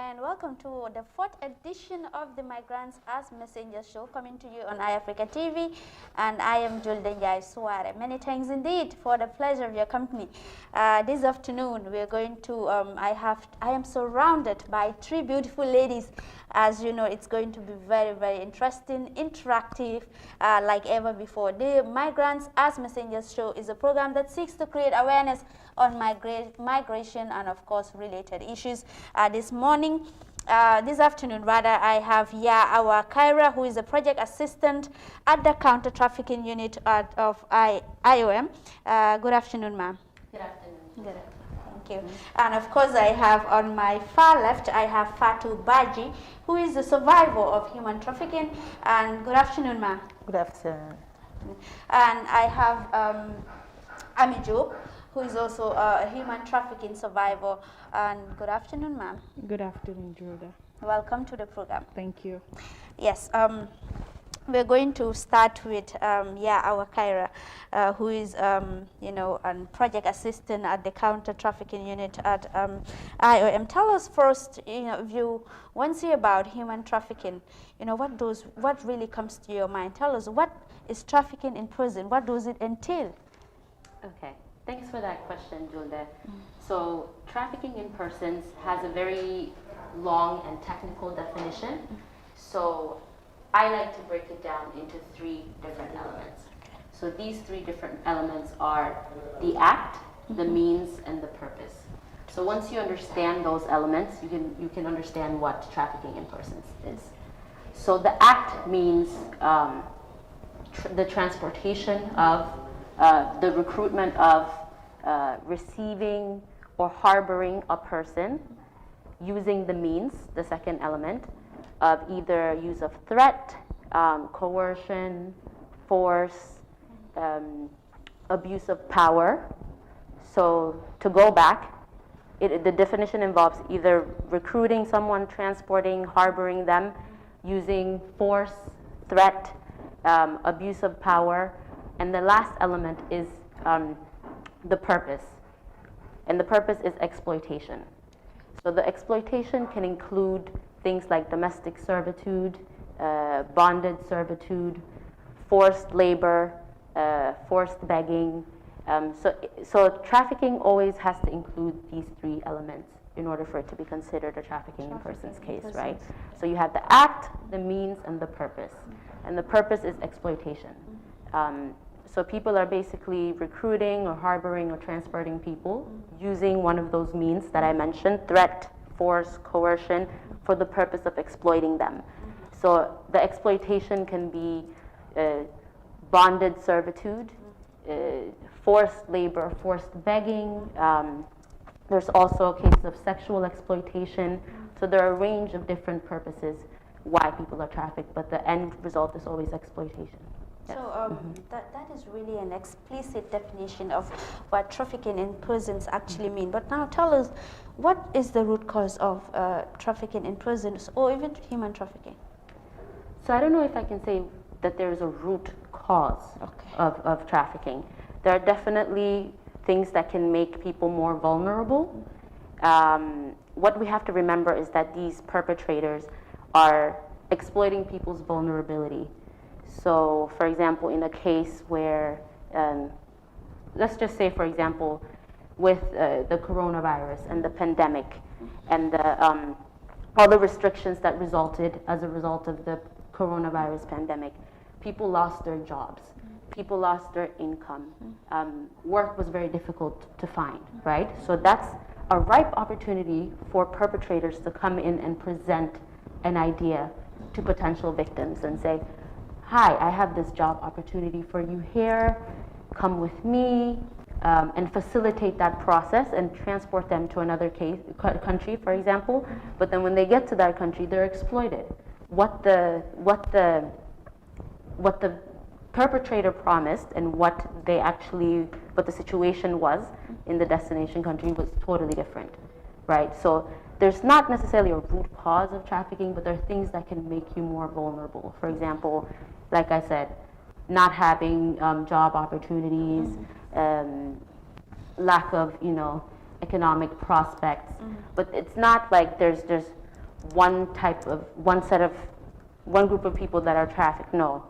and welcome to the 4th edition of the Migrants as Messengers show, coming to you on iAfrica TV, and I am Julde Njai Suare. Many thanks indeed for the pleasure of your company. This afternoon we are going to, I am surrounded by 3 beautiful ladies. As you know, it's going to be very, very interesting, interactive, like ever before. The Migrants as Messengers show is a program that seeks to create awareness on migration and, of course, related issues. This afternoon, I have our Kyra, who is a project assistant at the counter trafficking unit of IOM. Good afternoon, ma'am. Good afternoon. Good. Thank you. And of course, I have on my far left, I have Fatou Baji, who is a survivor of human trafficking. And good afternoon, ma'am. Good afternoon. And I have Ami Job, who is also a human trafficking survivor. And good afternoon, ma'am. Good afternoon, Judah. Welcome to the program. Thank you. Yes. We're going to start with our Kyra, who is a project assistant at the counter trafficking unit at IOM. Tell us first, if you once hear about human trafficking, what really comes to your mind? Tell us, what is trafficking in prison? What does it entail? Okay, thanks for that question, Julde. So trafficking in persons has a very long and technical definition. So I like to break it down into 3 different elements. So these 3 different elements are the act, the means, and the purpose. So once you understand those elements, you can understand what trafficking in persons is. So the act means the transportation of, the recruitment of, receiving or harboring a person, using the means, the second element, of either use of threat, coercion, force, abuse of power. So to go back, the definition involves either recruiting someone, transporting, harboring them, using force, threat, abuse of power, and the last element is the purpose. And the purpose is exploitation. So the exploitation can include things like domestic servitude, bonded servitude, forced labor, forced begging. So trafficking always has to include these 3 elements in order for it to be considered a trafficking in persons case, right? So you have the act, the means, and the purpose. And the purpose is exploitation. So people are basically recruiting or harboring or transporting people using one of those means that I mentioned, threat, force, coercion, for the purpose of exploiting them. So the exploitation can be bonded servitude, forced labor, forced begging. There's also cases of sexual exploitation. So there are a range of different purposes why people are trafficked, but the end result is always exploitation. Yes. So that is really an explicit definition of what trafficking in prisons actually mean. But now tell us, what is the root cause of trafficking in prisons or even human trafficking? So I don't know if I can say that there is a root cause of trafficking. There are definitely things that can make people more vulnerable. What we have to remember is that these perpetrators are exploiting people's vulnerability. So, for example, in a case where, let's just say, for example, with the coronavirus and the pandemic and all the restrictions that resulted as a result of the coronavirus pandemic, people lost their jobs, people lost their income, work was very difficult to find, right? So that's a ripe opportunity for perpetrators to come in and present an idea to potential victims and say, hi, I have this job opportunity for you here, come with me, and facilitate that process and transport them to another country, for example. But then when they get to that country, they're exploited. What the perpetrator promised and what the situation was in the destination country was totally different, right? So there's not necessarily a root cause of trafficking, but there are things that can make you more vulnerable. For example, like I said, not having job opportunities, lack of economic prospects. But it's not like there's one group of people that are trafficked. No.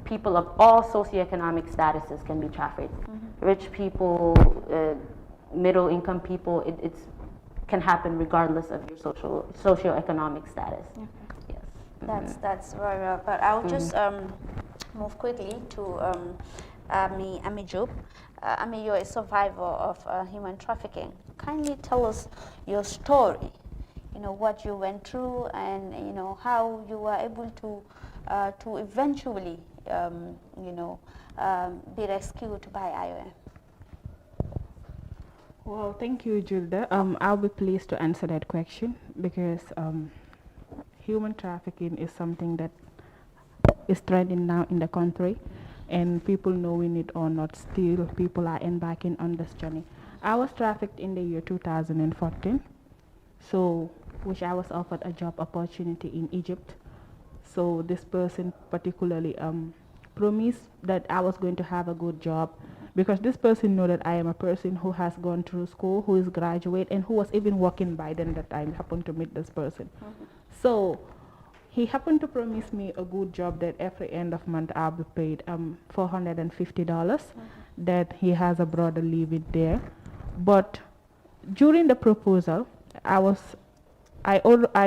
People of all socioeconomic statuses can be trafficked. Rich people, middle income people, it can happen regardless of your socioeconomic status. Yes. That's very well. But I'll just move quickly to Ami Job. Ami, you're a survivor of human trafficking. Kindly tell us your story. You know what you went through, and you know how you were able to eventually be rescued by IOM. Well, thank you, Julda. I'll be pleased to answer that question because human trafficking is something that is trending now in the country, and people knowing it or not, still people are embarking on this journey. I was trafficked in the year 2014, which I was offered a job opportunity in Egypt. So this person particularly promised that I was going to have a good job, because this person know that I am a person who has gone through school, who is graduate, and who was even working by then that I happened to meet this person. So he happened to promise me a good job that every end of month I'll be paid $450, that he has a brother living there. But during the proposal, I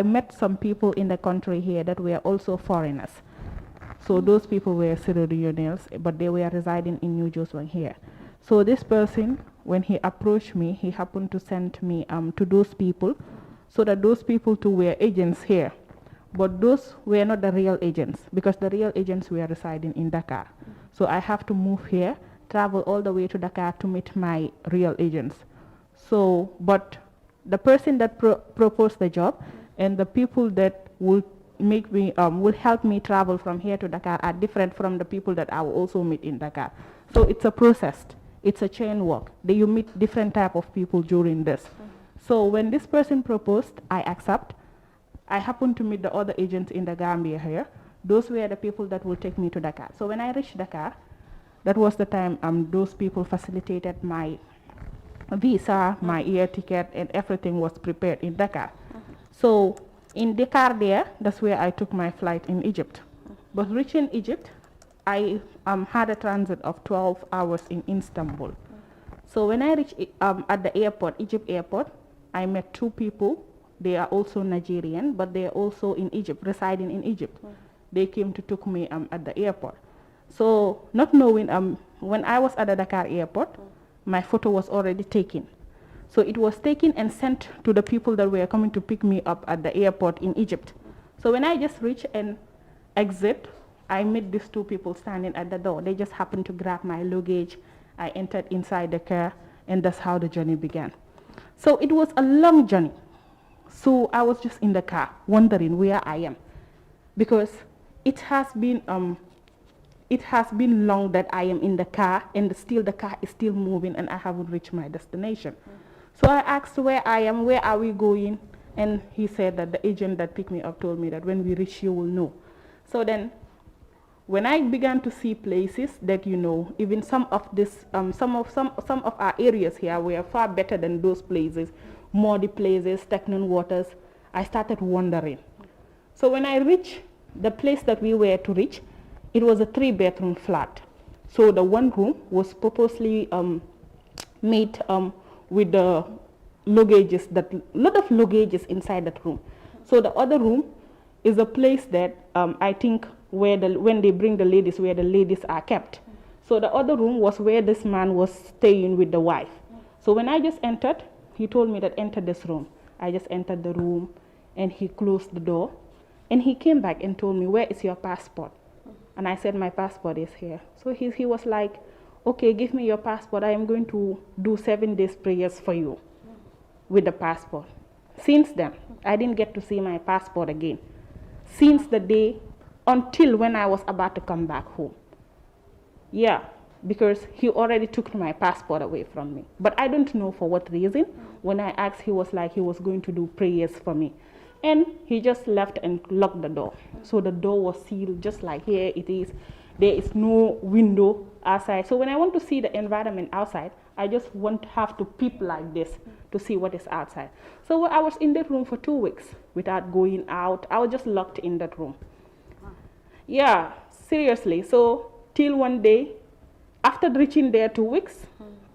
met some people in the country here that were also foreigners. So those people were Sierra Leoneans, but they were residing in New Jersey here. So this person, when he approached me, he happened to send me to those people, so that those people too were agents here. But those were not the real agents, because the real agents were residing in Dakar. So I have to move here, travel all the way to Dakar to meet my real agents. So, but the person that proposed the job and the people that will make me will help me travel from here to Dakar are different from the people that I will also meet in Dakar. So it's a process, it's a chain work. You meet different type of people during this. So when this person proposed, I accept. I happened to meet the other agents in the Gambia here. Those were the people that will take me to Dakar. So when I reached Dakar, that was the time those people facilitated my visa, my air ticket, and everything was prepared in Dakar. So in Dakar there, that's where I took my flight in Egypt. But reaching Egypt, I had a transit of 12 hours in Istanbul. So when I reached at the airport, Egypt airport, I met two people. They are also Nigerian, but they are also in Egypt, residing in Egypt. They came to take me at the airport. So not knowing, when I was at the Dakar airport, my photo was already taken. So it was taken and sent to the people that were coming to pick me up at the airport in Egypt. So when I just reached and exit, I met these two people standing at the door. They just happened to grab my luggage. I entered inside the car, and that's how the journey began. So it was a long journey. So I was just in the car, wondering where I am, because it has been long that I am in the car, and still the car is still moving, and I haven't reached my destination. So I asked where I am, where are we going, and he said that the agent that picked me up told me that when we reach you will know. So then, when I began to see places that even some of our areas here were far better than those places, muddy places, stagnant waters, I started wondering. So when I reached the place that we were to reach, it was a 3-bedroom flat. So the one room was purposely made with the luggages, lot of luggages inside that room. So the other room is a place that I think when they bring the ladies, where the ladies are kept. So the other room was where this man was staying with the wife. So when I just entered, he told me that enter this room. I just entered the room, and he closed the door, and he came back and told me, where is your passport? And I said, my passport is here. So he was like, okay, give me your passport. I am going to do 7 days prayers for you with the passport. Since then, I didn't get to see my passport again. Since the day until when I was about to come back home. Yeah, because he already took my passport away from me. But I don't know for what reason. When I asked, he was like he was going to do prayers for me. And he just left and locked the door. So the door was sealed just like here it is. there is no window outside. So when I want to see the environment outside, I just won't have to peep like this to see what is outside. So I was in that room for 2 weeks without going out. I was just locked in that room. Yeah, seriously. So till one day, after reaching there 2 weeks,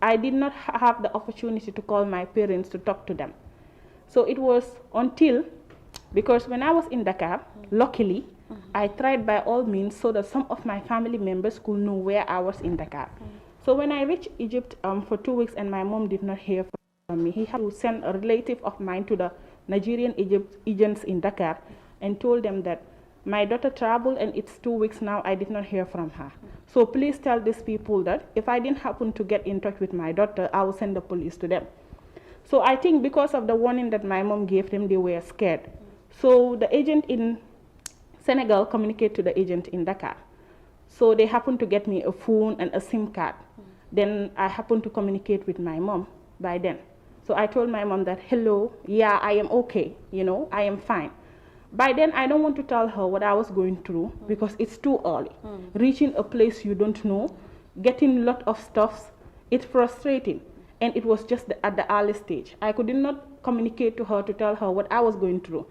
I did not have the opportunity to call my parents to talk to them. So it was until, because when I was in Dakar, luckily, I tried by all means so that some of my family members could know where I was in Dakar. So when I reached Egypt for 2 weeks and my mom did not hear from me, he had to send a relative of mine to the Nigerian agents in Dakar and told them that my daughter traveled and it's 2 weeks now, I did not hear from her. So please tell these people that if I didn't happen to get in touch with my daughter, I will send the police to them. So I think because of the warning that my mom gave them, they were scared. So the agent in Senegal communicated to the agent in Dakar. So they happened to get me a phone and a SIM card. Then I happened to communicate with my mom by then. So I told my mom that, hello, yeah, I am okay, I am fine. By then, I don't want to tell her what I was going through because it's too early. Reaching a place you don't know, getting a lot of stuff, it's frustrating. And it was just at the early stage. I could not communicate to her to tell her what I was going through.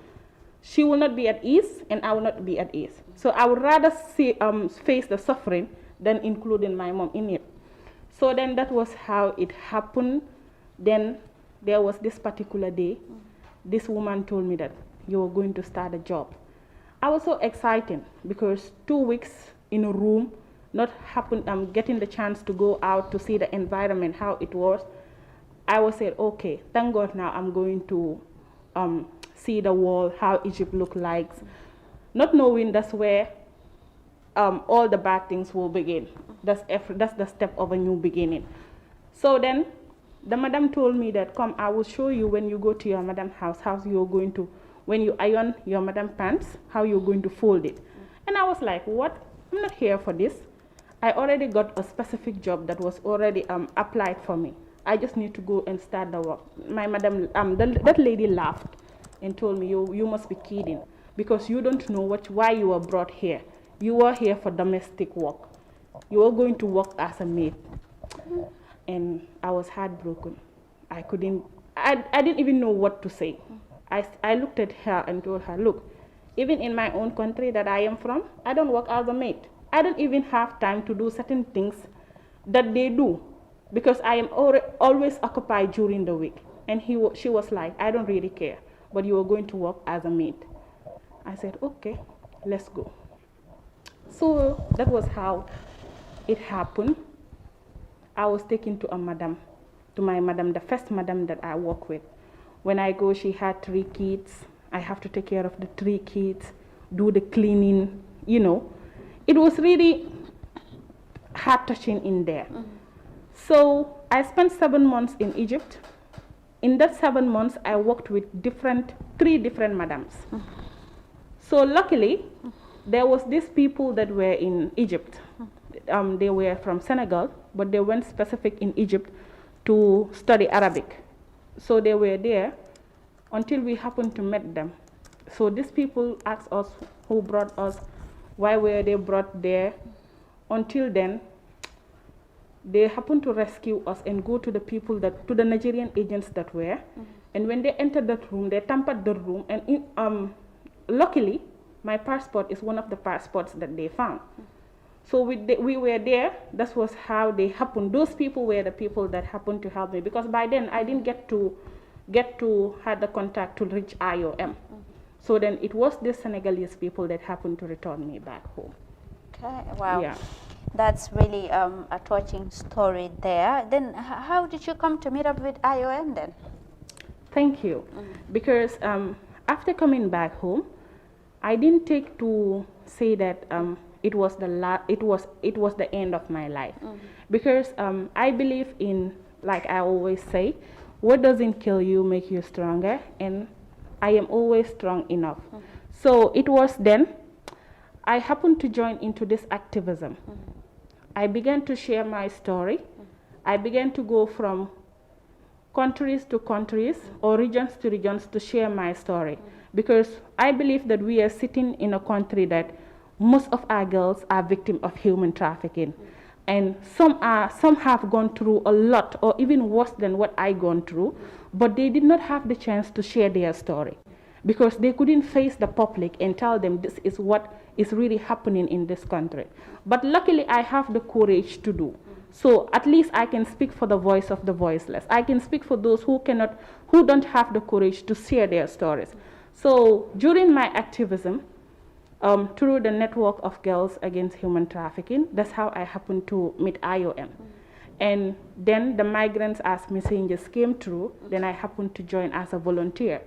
She will not be at ease, and I will not be at ease. So I would rather face the suffering than including my mom in it. So then that was how it happened. Then there was this particular day, this woman told me that you were going to start a job. I was so excited because 2 weeks in a room, not getting the chance to go out to see the environment, how it was. I was said, okay, thank God now I'm going to see the world, how Egypt looked like. Not knowing that's where all the bad things will begin. That's the step of a new beginning. So then the madam told me that, come, I will show you when you go to your madam's house, how you're going to, when you iron your madam pants, how you're going to fold it. And I was like, what? I'm not here for this. I already got a specific job that was already applied for me. I just need to go and start the work. My madam, that lady laughed and told me, you must be kidding because you don't know why you were brought here. You were here for domestic work. You were going to work as a maid. And I was heartbroken. I didn't even know what to say. I looked at her and told her, look, even in my own country that I am from, I don't work as a maid. I don't even have time to do certain things that they do because I am always occupied during the week. And she was like, I don't really care, but you are going to work as a maid. I said, okay, let's go. So that was how it happened. I was taken to my madam, the first madam that I work with. When I go, she had 3 kids. I have to take care of the 3 kids, do the cleaning, It was really heart-touching in there. So I spent 7 months in Egypt. In that 7 months, I worked with 3 different madams. So luckily, there was these people that were in Egypt. They were from Senegal, but they went specific in Egypt to study Arabic. So they were there until we happened to meet them. So these people asked us who brought us, why were they brought there. Until then, they happened to rescue us and go to the people to the Nigerian agents that were. And when they entered that room, they tampered the room. And luckily, my passport is one of the passports that they found. So we were there. That was how they happened. Those people were the people that happened to help me because by then I didn't get to have the contact to reach IOM. So then it was the Senegalese people that happened to return me back home. Okay, wow. Yeah. That's really a touching story there. Then how did you come to meet up with IOM then? Thank you. Because after coming back home, I didn't take to say that it was the end of my life. Because I believe in, like I always say, what doesn't kill you make you stronger, and I am always strong enough. So it was then I happened to join into this activism. I began to share my story. I began to go from countries to countries or regions to regions to share my story. Because I believe that we are sitting in a country that most of our girls are victims of human trafficking. And some have gone through a lot, or even worse than what I gone through, but they did not have the chance to share their story because they couldn't face the public and tell them this is what is really happening in this country. But luckily I have the courage to do. So at least I can speak for the voice of the voiceless. I can speak for those who don't have the courage to share their stories. So during my activism, through the network of Girls Against Human Trafficking, that's how I happened to meet IOM. And then the Migrants as Messengers came through, then I happened to join as a volunteer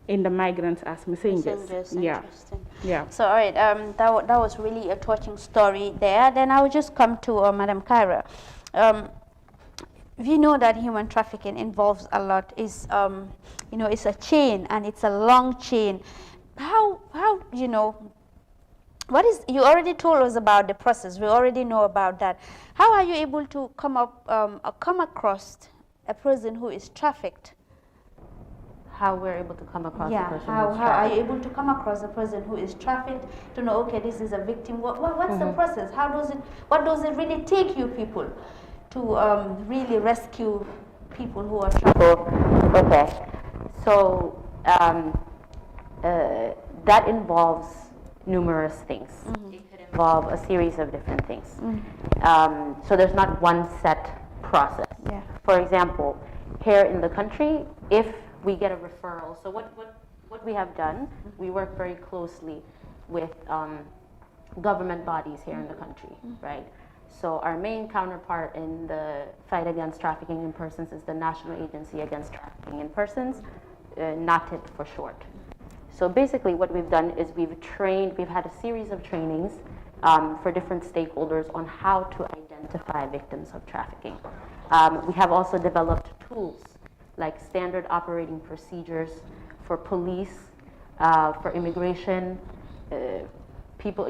in the Migrants as Messengers. Yeah. Interesting. Yeah. So, all right, that was really a touching story there. Then I will just come to Madam Kyra. We know that human trafficking involves a lot. It's it's a chain, and it's a long chain. How what is, you already told us about the process, we already know about that. How are you able to come across a person who is trafficked? How we're able to come across a person how who's are trafficked. you able to come across a person who is trafficked to know, okay, this is a victim? What's the process? What does it really take you people to really rescue people who are trafficked? Okay, so that involves numerous things. It could involve a series of different things. So there's not one set process. Yeah. For example, here in the country, if we get a referral, so what we have done, we work very closely with government bodies here in the country, right? So our main counterpart in the fight against trafficking in persons is the National Agency Against Trafficking in Persons, NATIP for short. So basically what we've done is we've had a series of trainings for different stakeholders on how to identify victims of trafficking. We have also developed tools like standard operating procedures for police, for immigration, people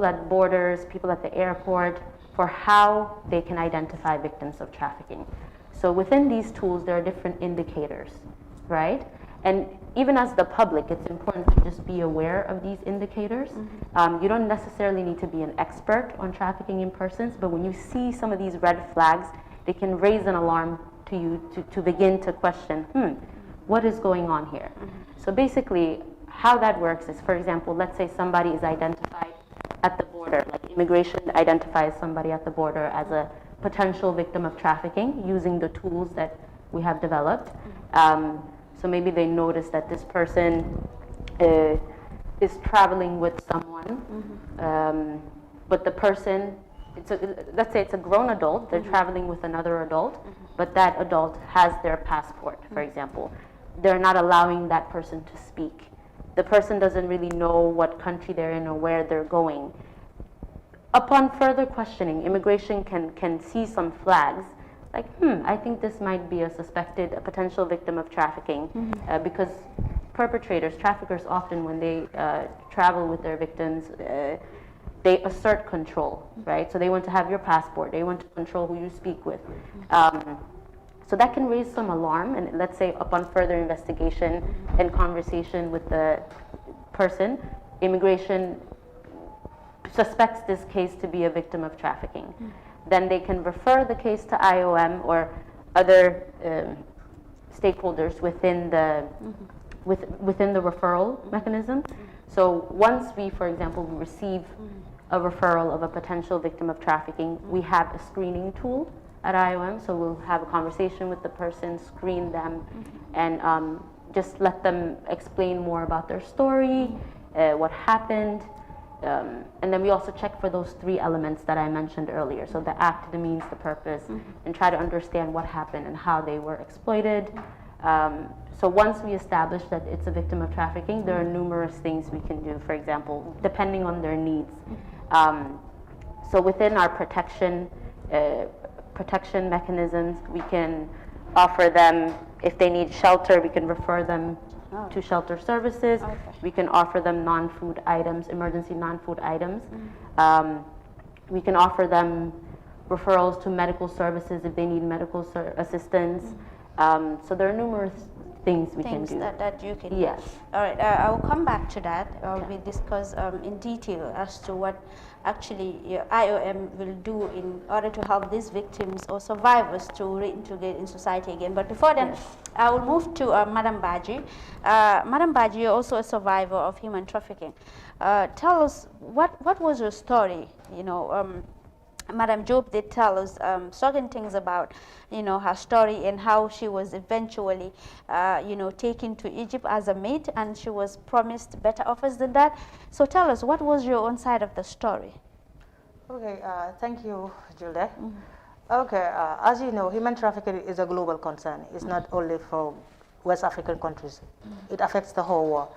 at borders, people at the airport, for how they can identify victims of trafficking. So within these tools, there are different indicators, right? And even as the public, it's important to just be aware of these indicators. You don't necessarily need to be an expert on trafficking in persons, but when you see some of these red flags, they can raise an alarm to you to begin to question, what is going on here? So basically, how that works is, for example, let's say somebody is identified at the border, like immigration identifies somebody at the border as a potential victim of trafficking using the tools that we have developed. So maybe they notice that this person is traveling with someone, but the person, let's say it's a grown adult, they're traveling with another adult, but that adult has their passport, for example. They're not allowing that person to speak. The person doesn't really know what country they're in or where they're going. Upon further questioning, immigration can see some flags, like, I think this might be a potential victim of trafficking, because traffickers often, when they travel with their victims, they assert control, right? So they want to have your passport, they want to control who you speak with. So that can raise some alarm, and let's say upon further investigation and conversation with the person, immigration suspects this case to be a victim of trafficking. Then they can refer the case to IOM or other stakeholders within the referral mechanism. So once we, for example, receive a referral of a potential victim of trafficking, we have a screening tool at IOM. So we'll have a conversation with the person, screen them, and just let them explain more about their story, what happened. And then we also check for those 3 elements that I mentioned earlier. So the act, the means, the purpose, and try to understand what happened and how they were exploited. So once we establish that it's a victim of trafficking, there are numerous things we can do, for example, depending on their needs. So within our protection mechanisms, we can offer them, if they need shelter, we can refer them to shelter services. Okay. We can offer them non-food items, emergency non-food items. We can offer them referrals to medical services if they need medical assistance. So there are numerous things we can do. That you can Yes. do. All right, I'll come back to that. We discuss in detail as to what actually IOM will do in order to help these victims or survivors to reintegrate in society again. But before then, Yes. I will move to Madam Baji. Madam Baji, you're also a survivor of human trafficking. Tell us, what was your story? You know, Madam Job did tell us certain things about, you know, her story and how she was eventually, you know, taken to Egypt as a maid, and she was promised better offers than that. So tell us, what was your own side of the story? Okay, thank you, Julia. Okay, as you know, human trafficking is a global concern. It's not only for West African countries. It affects the whole world.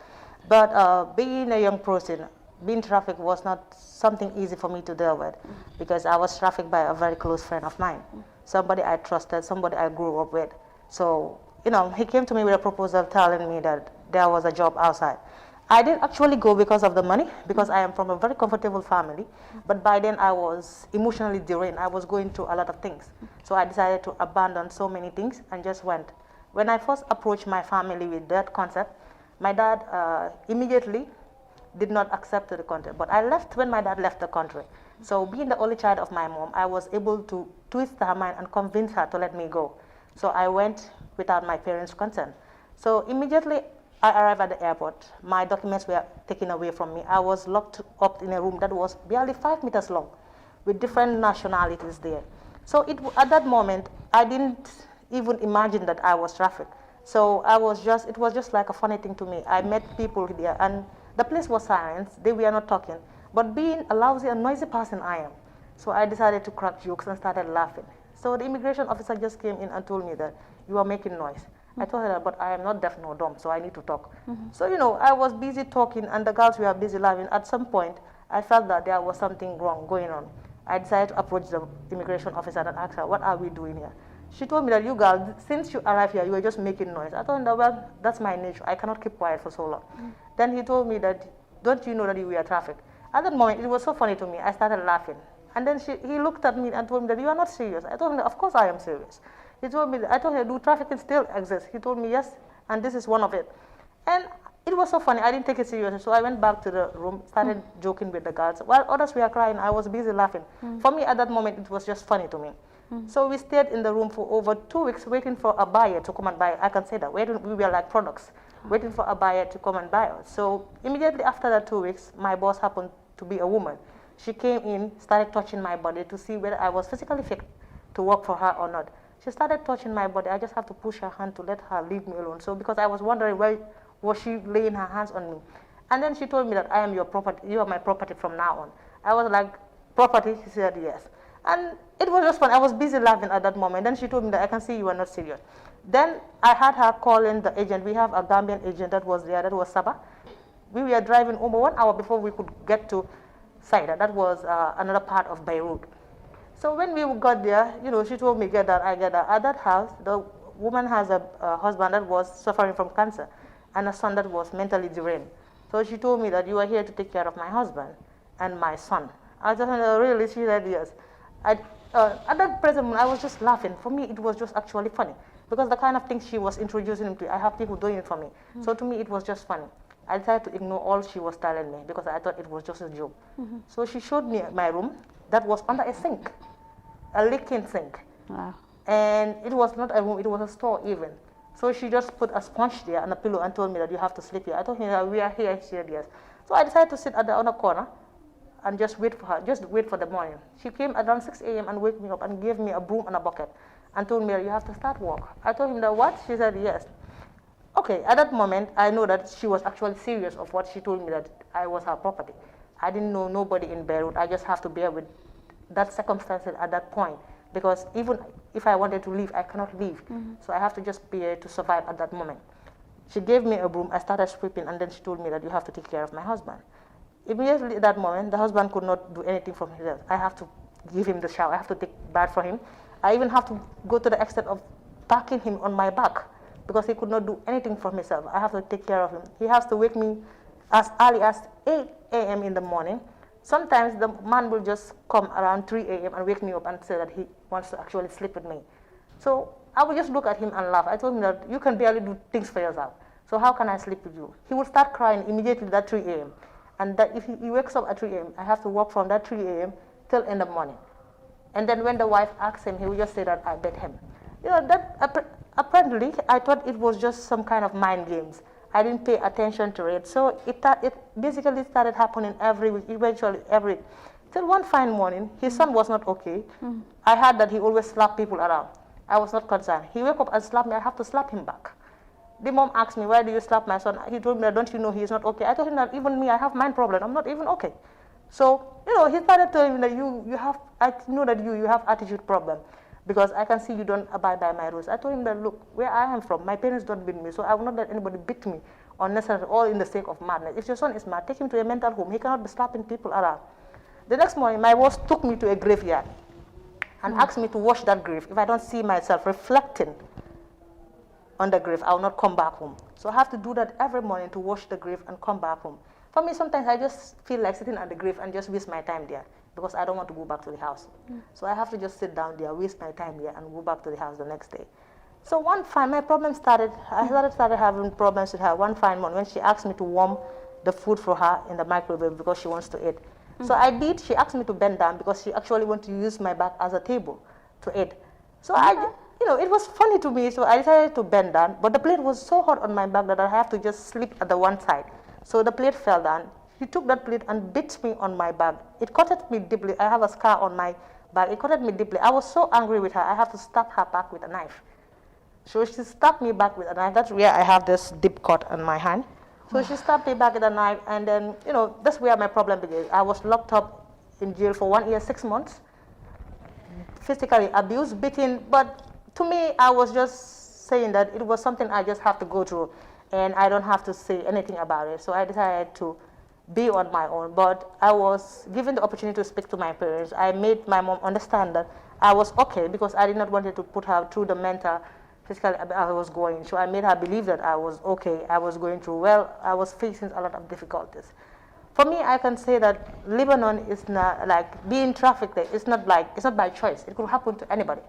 But being a young person, being trafficked was not something easy for me to deal with, because I was trafficked by a very close friend of mine, somebody I trusted, somebody I grew up with. So, you know, he came to me with a proposal telling me that there was a job outside. I didn't actually go because of the money, because I am from a very comfortable family, but by then I was emotionally drained. I was going through a lot of things. So I decided to abandon so many things and just went. When I first approached my family with that concept, my dad immediately did not accept the content. But I left when my dad left the country. So being the only child of my mom, I was able to twist her mind and convince her to let me go. So I went without my parents' consent. So immediately I arrived at the airport. My documents were taken away from me. I was locked up in a room that was barely 5 meters long with different nationalities there. So at that moment, I didn't even imagine that I was trafficked. So it was just like a funny thing to me. I met people there, and the place was silent. They were not talking. But being a lousy and noisy person I am, so I decided to crack jokes and started laughing. So the immigration officer just came in and told me that you are making noise. I told her that, but I am not deaf nor dumb, so I need to talk. So, you know, I was busy talking and the girls were busy laughing. At some point, I felt that there was something wrong going on. I decided to approach the immigration officer and ask her, what are we doing here? She told me that, you girl, since you arrived here, you were just making noise. I told her, well, that's my nature. I cannot keep quiet for so long. Then he told me that, don't you know that you were trafficked? At that moment, it was so funny to me. I started laughing. And then he looked at me and told me that you are not serious. I told him that, of course I am serious. He told me, I told him, do trafficking still exist? He told me, yes, and this is one of it. And it was so funny. I didn't take it seriously. So I went back to the room, started joking with the girls. While others were crying, I was busy laughing. For me, at that moment, it was just funny to me. So we stayed in the room for over 2 weeks waiting for a buyer to come and buy. I can say that. We were like products, waiting for a buyer to come and buy us. So immediately after that 2 weeks, my boss happened to be a woman. She came in, started touching my body to see whether I was physically fit to work for her or not. She started touching my body. I just have to push her hand to let her leave me alone. So because I was wondering why was she laying her hands on me. And then she told me that I am your property. You are my property from now on. I was like, property? She said yes. And it was just fun. I was busy laughing at that moment. Then she told me that I can see you are not serious. Then I had her call in the agent. We have a Gambian agent that was there. That was Sabah. We were driving over 1 hour before we could get to Saida. That was another part of Beirut. So when we got there, you know, she told me, get that, I get that. At that house, the woman has a husband that was suffering from cancer and a son that was mentally deranged. So she told me that you are here to take care of my husband and my son. I just said, really? She said, yes. At that present moment, I was just laughing. For me, it was just actually funny because the kind of things she was introducing me to, I have people doing it for me. So to me, it was just funny. I decided to ignore all she was telling me because I thought it was just a joke. So she showed me my room that was under a sink, a leaking sink. Wow. And it was not a room, it was a store even. So she just put a sponge there and a pillow and told me that you have to sleep here. I told her we are here, she said yes. So I decided to sit at the other corner and just wait for her, just wait for the morning. She came around 6 a.m. and woke me up and gave me a broom and a bucket and told me that you have to start work. I told him that what? She said yes. Okay, at that moment, I know that she was actually serious of what she told me that I was her property. I didn't know nobody in Beirut. I just have to bear with that circumstance at that point because even if I wanted to leave, I cannot leave. So I have to just bear to survive at that moment. She gave me a broom. I started sweeping, and then she told me that you have to take care of my husband. Immediately at that moment, the husband could not do anything for himself. I have to give him the shower. I have to take bath for him. I even have to go to the extent of packing him on my back because he could not do anything for himself. I have to take care of him. He has to wake me as early as 8 a.m. in the morning. Sometimes the man will just come around 3 a.m. and wake me up and say that he wants to actually sleep with me. So I would just look at him and laugh. I told him that you can barely do things for yourself. So how can I sleep with you? He would start crying immediately at 3 a.m. And that if he wakes up at 3 a.m., I have to work from that 3 a.m. till in the morning. And then when the wife asks him, he would just say that I bet him. You know, that apparently I thought it was just some kind of mind games. I didn't pay attention to it. So it basically started happening every week, eventually every week. Till one fine morning, his son was not okay. I heard that he always slapped people around. I was not concerned. He woke up and slapped me. I have to slap him back. The mom asked me, why do you slap my son? He told me, don't you know he is not okay? I told him that even me, I have mind problem. I'm not even okay. So, you know, he started telling me that I know that you have attitude problem because I can see you don't abide by my rules. I told him that, look, where I am from, my parents don't beat me, so I will not let anybody beat me unnecessarily, all in the sake of madness. If your son is mad, take him to a mental home. He cannot be slapping people around. The next morning, my boss took me to a graveyard and asked me to wash that grave. If I don't see myself reflecting on the grave, I will not come back home. So I have to do that every morning to wash the grave and come back home. For me, sometimes I just feel like sitting at the grave and just waste my time there because I don't want to go back to the house. So I have to just sit down there, waste my time there, and go back to the house the next day. So one fine, my problem started, I started having problems with her one fine morning when she asked me to warm the food for her in the microwave because she wants to eat. So I did. She asked me to bend down because she actually wanted to use my back as a table to eat. So it was funny to me, so I decided to bend down, but the plate was so hot on my back that I have to just sleep at the one side. So the plate fell down. She took that plate and bit me on my back. It cutted me deeply. I have a scar on my back. It cutted me deeply. I was so angry with her, I have to stab her back with a knife. So she stabbed me back with a knife. That's where I have this deep cut on my hand. So she stabbed me back with a knife, and then, that's where my problem began. I was locked up in jail for 1 year, 6 months, physically abused, beaten, but to me, I was just saying that it was something I just have to go through, and I don't have to say anything about it. So I decided to be on my own, but I was given the opportunity to speak to my parents. I made my mom understand that I was okay because I did not want to put her through the mental, physical I was going. So I made her believe that I was okay, I was going through well, I was facing a lot of difficulties. For me, I can say that Lebanon is not like being trafficked. It's not by choice. It could happen to anybody.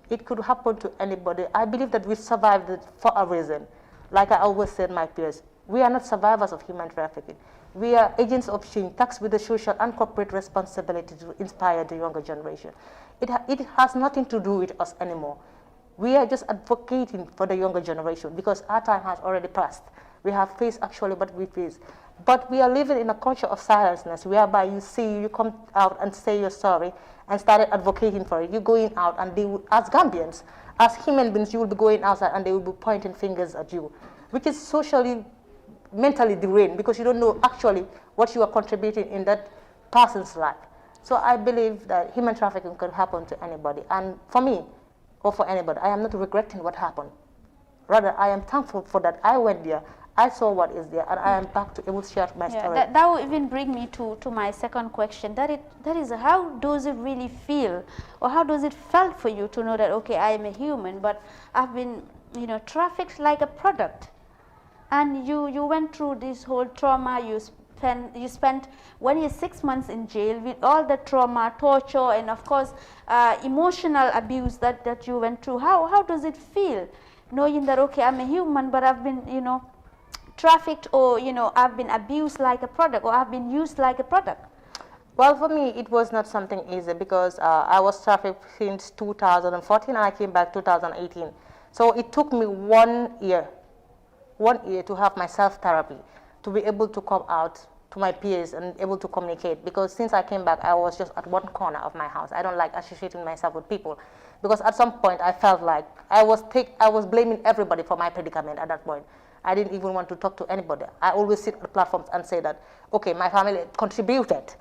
It could happen to anybody. I believe that we survived it for a reason. Like I always said, my peers, we are not survivors of human trafficking. We are agents of change, tasked with the social and corporate responsibility to inspire the younger generation. It has nothing to do with us anymore. We are just advocating for the younger generation because our time has already passed. We have faced actually what we face. But we are living in a culture of silenceness whereby you come out and say your story and started advocating for it. You're going out and they will, as Gambians, as human beings, you will be going outside and they will be pointing fingers at you, which is socially, mentally deranged because you don't know actually what you are contributing in that person's life. So I believe that human trafficking could happen to anybody. And for me, or for anybody, I am not regretting what happened. Rather, I am thankful for that. I went there, I saw what is there, and I am back to able to share my story. That will even bring me to my second question. That is, how does it really feel, or how does it felt for you to know that, okay, I am a human, but I've been, trafficked like a product, and you went through this whole trauma. You spent 1 year, 6 months in jail with all the trauma, torture, and of course, emotional abuse that you went through. How does it feel, knowing that, okay, I'm a human, but I've been, trafficked, or I've been abused like a product, or I've been used like a product? Well, for me, it was not something easy because I was trafficked since 2014 and I came back 2018. So it took me 1 year to have my self-therapy, to be able to come out to my peers and able to communicate, because since I came back, I was just at one corner of my house. I don't like associating myself with people, because at some point I felt like I was blaming everybody for my predicament at that point. I didn't even want to talk to anybody. I always sit on platforms and say that, okay, my family contributed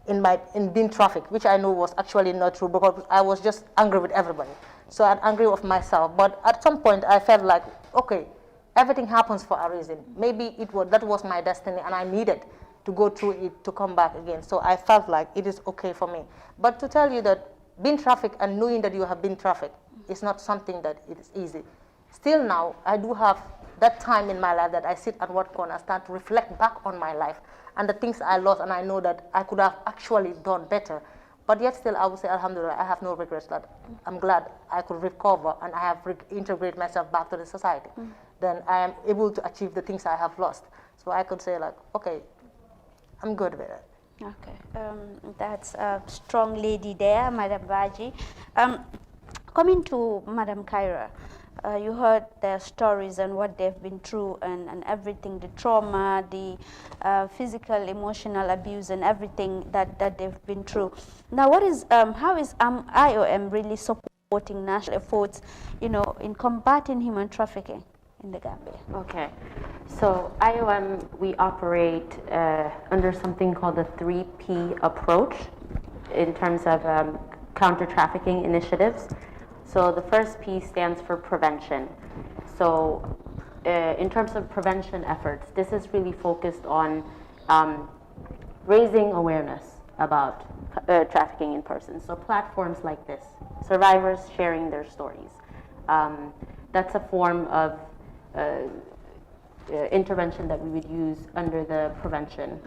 in being trafficked, which I know was actually not true, because I was just angry with everybody. So I'm angry with myself. But at some point I felt like, okay, everything happens for a reason. Maybe that was my destiny and I needed to go through it to come back again. So I felt like it is okay for me. But to tell you that being trafficked and knowing that you have been trafficked is not something that it is easy. Still now, I do have that time in my life that I sit at one corner and start to reflect back on my life and the things I lost, and I know that I could have actually done better. But yet still, I would say, alhamdulillah, I have no regrets. That I'm glad I could recover and I have integrated myself back to the society. Then I am able to achieve the things I have lost. So I could say like, okay, I'm good with it. Okay, that's a strong lady there, Madam Baji. Coming to Madam Kyra, you heard their stories and what they've been through and everything, the trauma, the physical, emotional abuse and everything that they've been through. Now, how is IOM really supporting national efforts, in combating human trafficking in the Gambia? Okay, so IOM, we operate under something called the 3P approach in terms of counter-trafficking initiatives. So the first P stands for prevention. So in terms of prevention efforts, this is really focused on raising awareness about trafficking in persons. So platforms like this, survivors sharing their stories. That's a form of intervention that we would use under the prevention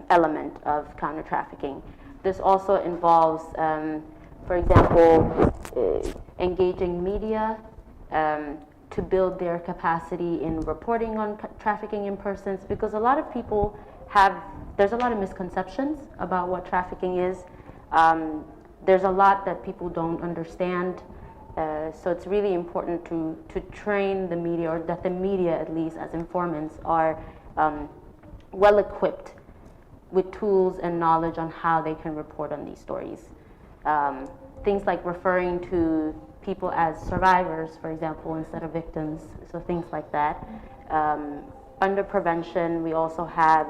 element of counter-trafficking. This also involves, for example, engaging media to build their capacity in reporting on trafficking in persons, because a lot of people there's a lot of misconceptions about what trafficking is. There's a lot that people don't understand. So it's really important to train the media, or that the media, at least as informants, are well equipped with tools and knowledge on how they can report on these stories. Things like referring to people as survivors, for example, instead of victims, so things like that. Under prevention, we also have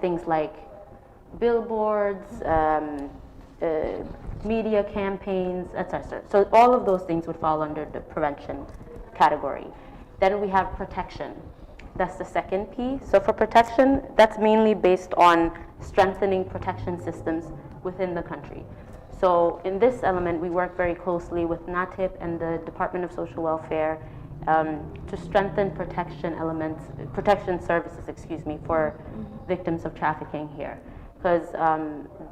things like billboards, media campaigns, etc. So all of those things would fall under the prevention category. Then we have protection. That's the second P. So for protection, that's mainly based on strengthening protection systems within the country. So in this element, we work very closely with NATIP and the Department of Social Welfare to strengthen protection services, for victims of trafficking here. Because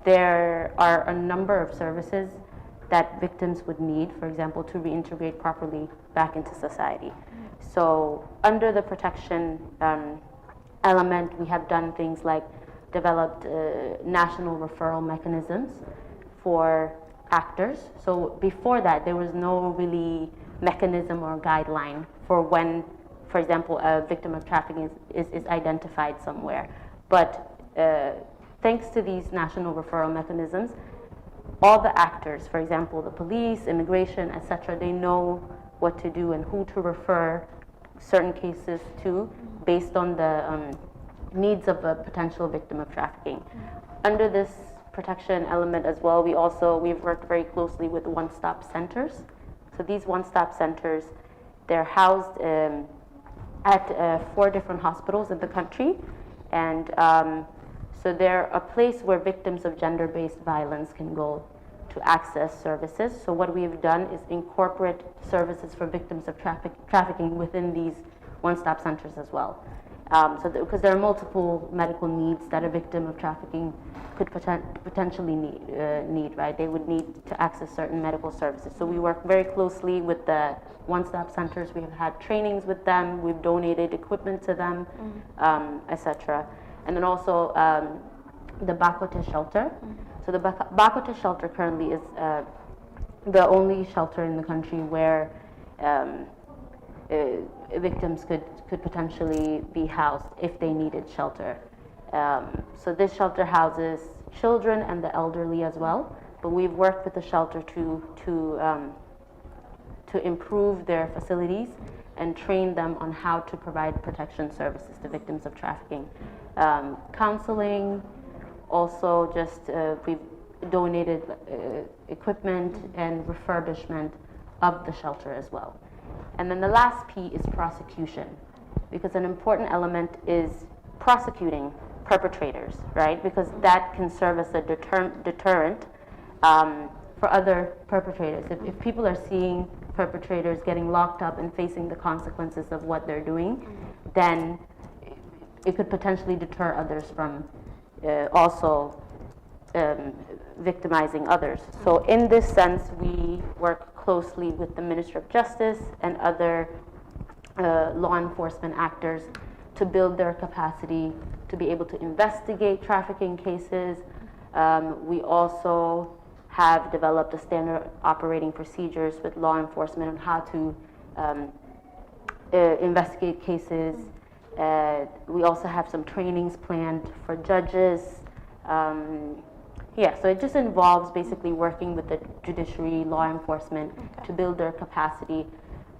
there are a number of services that victims would need, for example, to reintegrate properly back into society. So under the protection element, we have done things like developed national referral mechanisms for actors. So before that, there was no really mechanism or guideline for when, for example, a victim of trafficking is identified somewhere. But thanks to these national referral mechanisms, all the actors, for example, the police, immigration, etc., they know what to do and who to refer certain cases to based on the needs of a potential victim of trafficking. Under this protection element as well, we've worked very closely with one-stop centers. So these one-stop centers, they're housed at 4 different hospitals in the country, and so they're a place where victims of gender-based violence can go to access services. So what we've done is incorporate services for victims of trafficking within these one-stop centers as well. Because there are multiple medical needs that a victim of trafficking could potentially need, right? They would need to access certain medical services. So we work very closely with the one-stop centers. We have had trainings with them. We've donated equipment to them, etc. And then also the Bakote shelter. So the Bakote shelter currently is the only shelter in the country where victims could potentially be housed if they needed shelter. So this shelter houses children and the elderly as well, but we've worked with the shelter to improve their facilities and train them on how to provide protection services to victims of trafficking. Counseling, also just we've donated equipment and refurbishment of the shelter as well. And then the last P is prosecution, because an important element is prosecuting perpetrators, right? Because that can serve as a deterrent for other perpetrators. If people are seeing perpetrators getting locked up and facing the consequences of what they're doing, then it could potentially deter others from also victimizing others. So in this sense, we work closely with the Ministry of Justice and other law enforcement actors to build their capacity to be able to investigate trafficking cases. We also have developed a standard operating procedures with law enforcement on how to investigate cases. We also have some trainings planned for judges. Yeah, so it just involves basically working with the judiciary, law enforcement to build their capacity,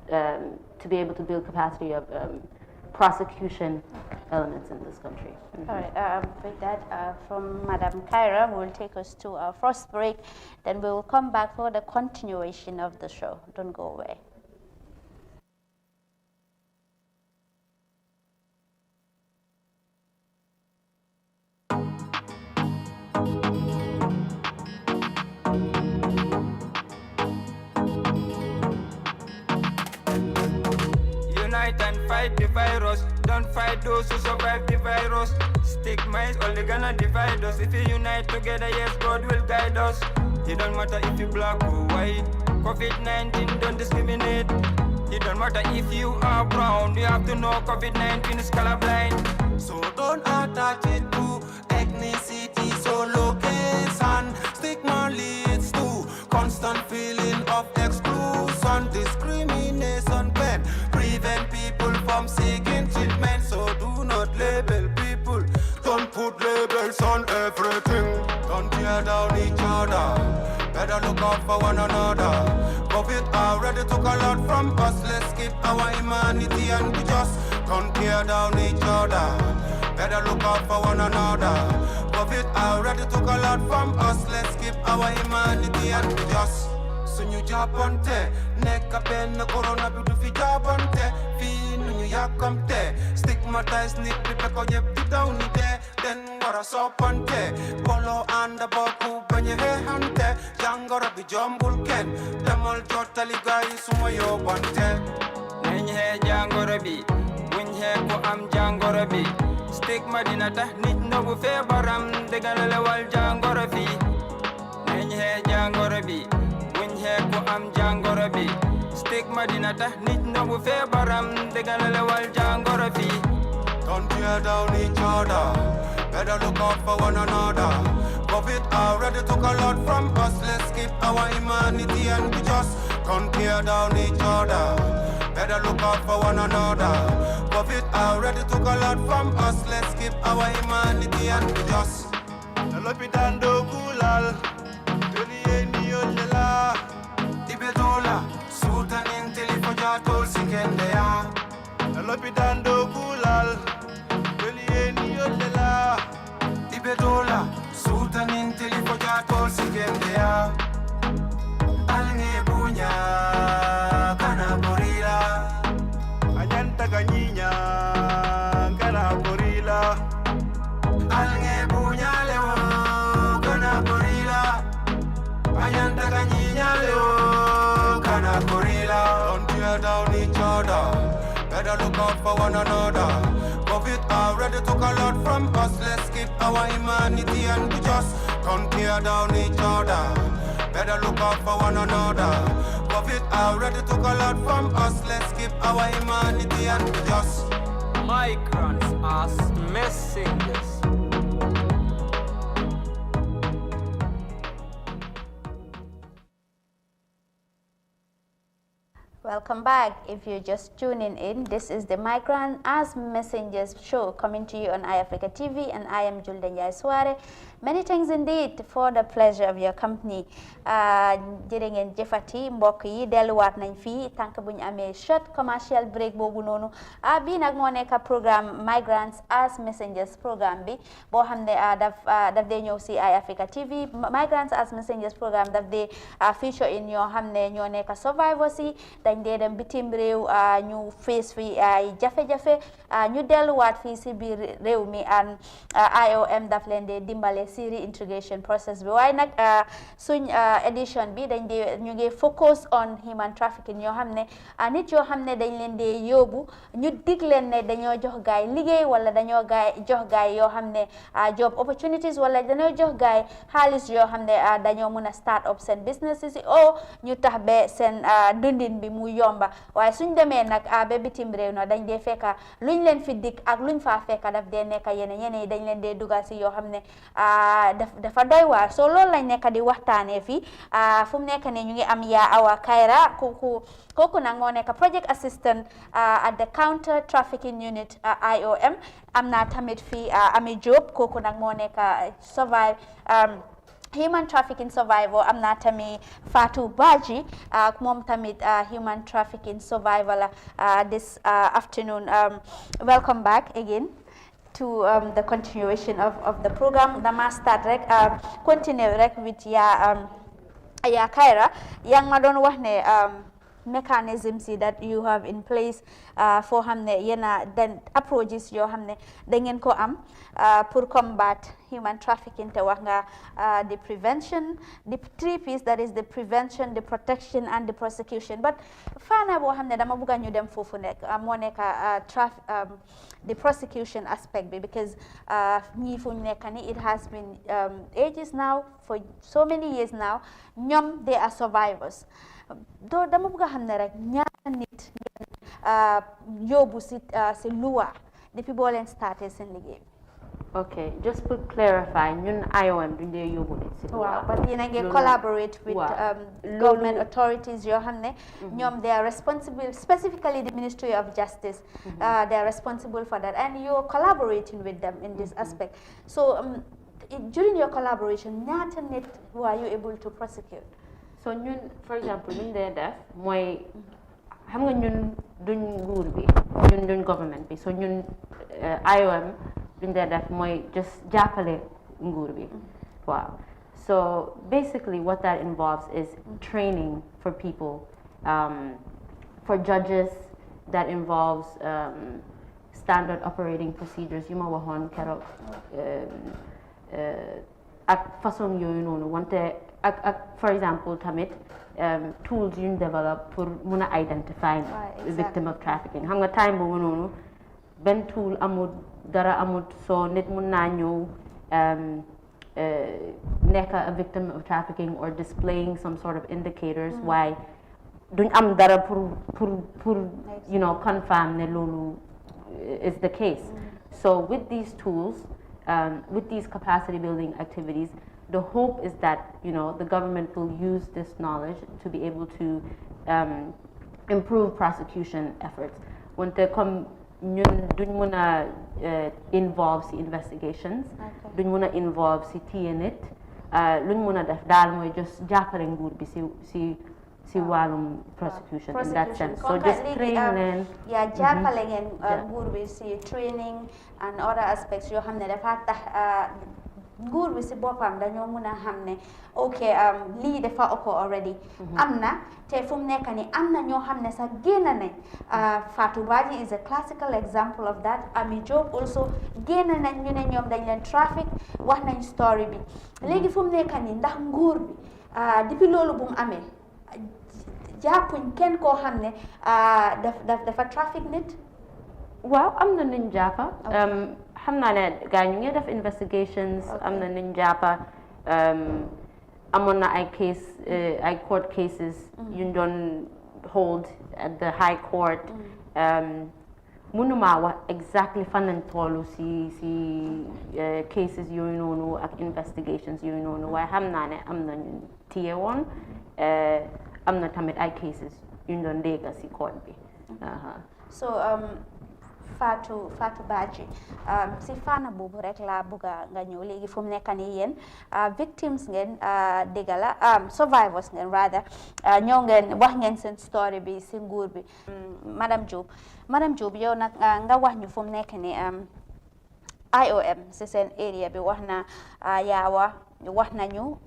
to be able to build capacity of prosecution elements in this country. All right, with that, from Madam Kyra, who will take us to our first break, then we will come back for the continuation of the show. Don't go away. Unite and fight the virus. Don't fight those who survive the virus. Stigma is only gonna divide us. If you unite together, yes, God will guide us. It don't matter if you black or white. COVID-19 don't discriminate. It don't matter if you are brown. You have to know COVID-19 is colorblind. So don't attach it to ethnicity, so location. Stigma leads to constant feeling of exclusion. Discrimination can prevent people from seeking treatment. So do not label people. Don't put labels on everything. Don't tear down each other. Better look out for one another. COVID already took a lot from us. Let's keep our humanity and be just. Don't tear down each other. Better look out for one another. COVID already took a lot from us. Let's keep our humanity and be just. Sunyu Japonte, neka pen corona bidu fi Japonte, fi nunyu yakamte. Stigmatized nip people yep down ite, then wara soponte. Polo and the boku banye he hante, jangora bi jombul ken. Demol totally guys sumayo bante. Nenye jangoro bi, bunye ko am jangoro bi. Stigma dinata nit no bu febaram degalale wal jangoro fi. Nenye jangoro bi. Ko am jangoro bi stigma dinata nit no bu febaram degalale wal jangoro fi. Don't tear down each other. Better look out for one another. COVID already took a lot from us. Let's keep our humanity and be just. Don't tear down each other. Better look out for one another. COVID already took a lot from us. Let's keep our humanity and be just. Lopitando kulal Tuli yolela Ibetola Sultan inteli fojatol sikendea. Lopitando kulal Tuli yolela Ibetola Sultan inteli fojatol sikendea. Alnge bunya kana borila. Anyanta kanyinya kana gorila. Alnge bunya lewo kana borila. Anyanta kanyinya lewo kana borila. Don't tear down each other. Better look out for one another. COVID already took a lot from us. Let's keep our humanity and be just. Don't tear down each other. Better look out for one another. COVID already took a lot from us. Let's keep our humanity and be just. Migrants as messengers. Welcome back. If you're just tuning in, this is the Migrants as Messengers show coming to you on iAfrica TV, and I am Julden Suare. Many thanks indeed for the pleasure of your company. Jërë ngeen jëfati mbokk yi delluwaat nañ fii tànk bu ñu amee short commercial break boobu noonu bii nag moo nekk programme Migrants as Messengers programme bi boo xam ne daf dee ñëw si iAfrica TV. Migrants as Messengers programme daf dee feature in ñoo xam ne ñoo nekk survivors yi dañ dañ dee dem bitim réew ñu face fi ay jafe-jafe ñu delluwaat fii si biir réew mi and IOM daf leen dee dimbale si reintegration process bi waaye nag suñ édition bi dañ dee ñu ngi focus on human trafficking ñoo xam ne nit yoo xam ne dañ leen dee yóbbu ñu dig leen ne dañoo jox gaay liggéey wala dañoo jox gaay yoo xam ne job opportunities wala dañoo jox gaay xaalis yoo xam ne dañoo mën a start up seen businesses o ñu tax ba seen dundin bi mu yomba waaye suñ demee nag ba bitim réew na dañ dee fekka luñ leen fi dig ak luñ faa fekka daf dee nekk yeneen yi dañ leen dee dugal si yoo xam ne dafa doy waar so loolu lañ nekk di waxtaanee fii fu mu nekk ne ñu ngi am yaa Awa Kaira kooku nag moo nekk project assistant at the counter trafficking unit IOM am naa tamit fii Ami Jobe kooku nag moo nekk survive human trafficking survivor am naa tamit Fatou Badji moom tamit human trafficking survivor la this afternoon welcome back again to the continuation of the program dama start rek continue rek with ya Kaira yang ma doon wax ne mechanisms that you have in place for xam ne yena then approaches yoo xam ne da ngeen ko am pour combat human trafficking te wax nga the prevention the three P's that is the prevention the protection and the prosecution but faana boo xam ne dama bëgg ñu dem foofu nekk moo nekk the prosecution aspect bi because ñii fu ñu nekk ni it has been ages now for so many years now ñoom they are survivors doo dama bëgg a xam ne rek ñaata nit yóbbu si luwa depuis boo leen starté seen liggéey Okay, just to clarify, ñun IOM duñ dee yóbbu nit si luwa. But yéen a ngi collaborate with government authorities yoo xam ne ñoom they are responsible, specifically the Ministry of Justice, they are responsible for that and you're collaborating with them in this aspect. So during your collaboration, ñaata nit were you able to prosecute? So ñun, for example, ñun dee def mooy xam nga ñun duñ nguur bi ñun duñ government bi so ñun IOM duñ dee def mooy just jàppale nguur bi waaw so basically what that involves is training for people for judges that involves standard operating procedures yu ma waxoon keroog ak façon yooyu noonu wante ak for example tamit tools yuñ develop pour mun a identify victim of trafficking xam nga time boobu noonu benn tool amul dara amul so nit mun naa ñëw nekk a victim of trafficking or displaying some sort of indicators why duñ am dara pour you know confirm ne loolu is the case so with these tools with these capacity building activities the hope is that you know the government will use this knowledge to be able to improve prosecution efforts wante comme ñun duñ mun a involve si investigations duñ mun a involve si téye nit luñ mun a def daal mooy just jàppale nguur bi si wàllum prosecution in that sense so just train leen yaa jàppale ngeen nguur bi si training and other aspects yoo xam ne dafa tax nguur bi si boppam dañoo mun a xam ne ok lii dafa oko already am na te fu mu nekk ni am na ñoo xam ne sax génn nañ Fatou Badji is a classical example of that Ami Jobe also génn nañ ñu ne ñoom dañ leen traffic wax nañ story bi léegi fu mu nekk ni ndax nguur bi depuis loolu bu mu amee jàppuñ kenn koo xam ne dafa traffic nit waaw am na nuñ jàppa xam naa ne gars ñu ngi def investigations am na nuñ jàppa amoon na ay case ay court cases yuñ doon hold at the high court mënuma wax exactly fan lañ tollu si cases yooyu noonu ak investigations yooyu noonu waaye xam naa ne am na ñu téye woon am na tamit ay cases yuñ doon dégga si court bi so Fatou Badji si fànn boobu rek laa bëgg nga ñëw léegi fu mu nekk nii yéen victims ngeen dégg la survivors ngeen rather ñëw ngeen wax ngeen seen story bi si nguur bi madame Jobe yow nag nga wax ñu fu mu nekk nii IOM si seen area bi wax na yaawa wax nañu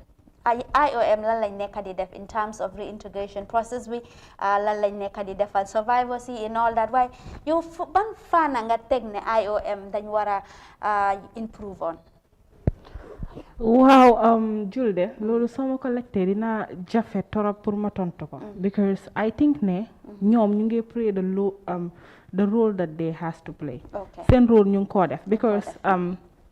IOM lan lañ nekk di def in terms of reintegration process bi lan lañ nekk di defal survivors yi and all that waaye yow ban faana nga teg ne IOM dañ war a improve on. Wow, Julde, loolu sama collecté dina jafe torop pour ma tontu ko. Because I think ne ñoom ñu ngi play the role that they has to play. Seen role ñu ngi ko def because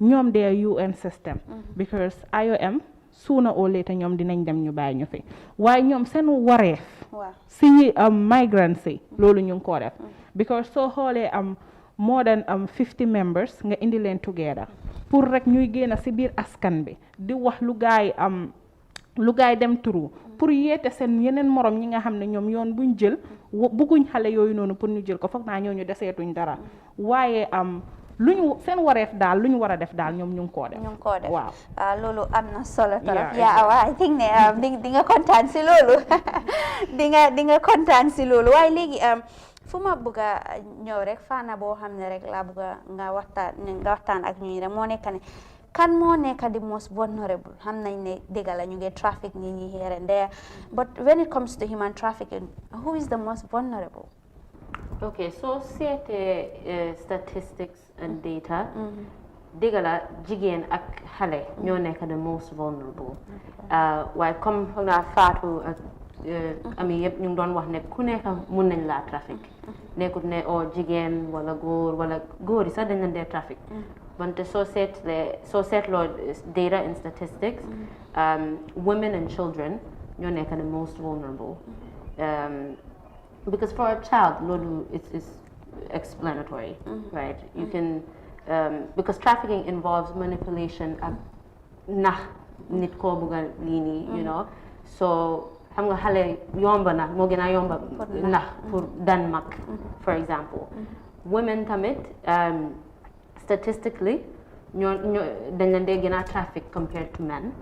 ñoom their UN system. Because IOM sooner or later ñoom dinañ dem ñu bàyyi ñu fi waaye ñoom seen wareef. si migrants yi loolu ñu ngi ko def. Because soo xoolee more than 50 members nga indi leen together. pour rek ñuy génn ci biir askan bi di wax lu gaay dem turu pour yeete seen yeneen morom ñi nga xam ne ñoom yoon buñ jël bëgguñ xale yooyu noonu pour ñu jël ko foog naa ñooñu deseetuñ dara waaye luñu seen wareef daal lu ñu war a def daal ñoom ñu ngi koo def waaw loolu am na solo torop I think ne di nga kontaan ci loolu di nga kontaan ci loolu waaye léegi fu ma bëgg a ñëw rek faana boo xam ne rek laa bëgg a nga waxtaan ak ñuy rek moo nekk ne kan moo nekk di most vulnerable xam nañ ne dëgg la ñu ngi traffic nit ñi here and there but when it comes to human trafficking who is the most vulnerable? Okay, so seetee statistics and data dëgg la jigéen ak xale ñoo nekk the most vulnerable waaye comme xam naa Fatou ak ami yëpp ñu ngi doon wax ne ku nekk mun nañ laa trafic nekkut ne jigéen wala góor yi sax dañ leen dee trafic wante soo seetloo data and statistics women and children ñoo nekk the most vulnerable because for a child loolu is explanatory right you can because trafficking involves manipulation ak nax nit koo bëgg a lii nii you know so xam nga xale yomba na moo gën a yomba ndax pour Denmark for example women tamit statistically ñoo dañ leen dee gën a traffic compared to men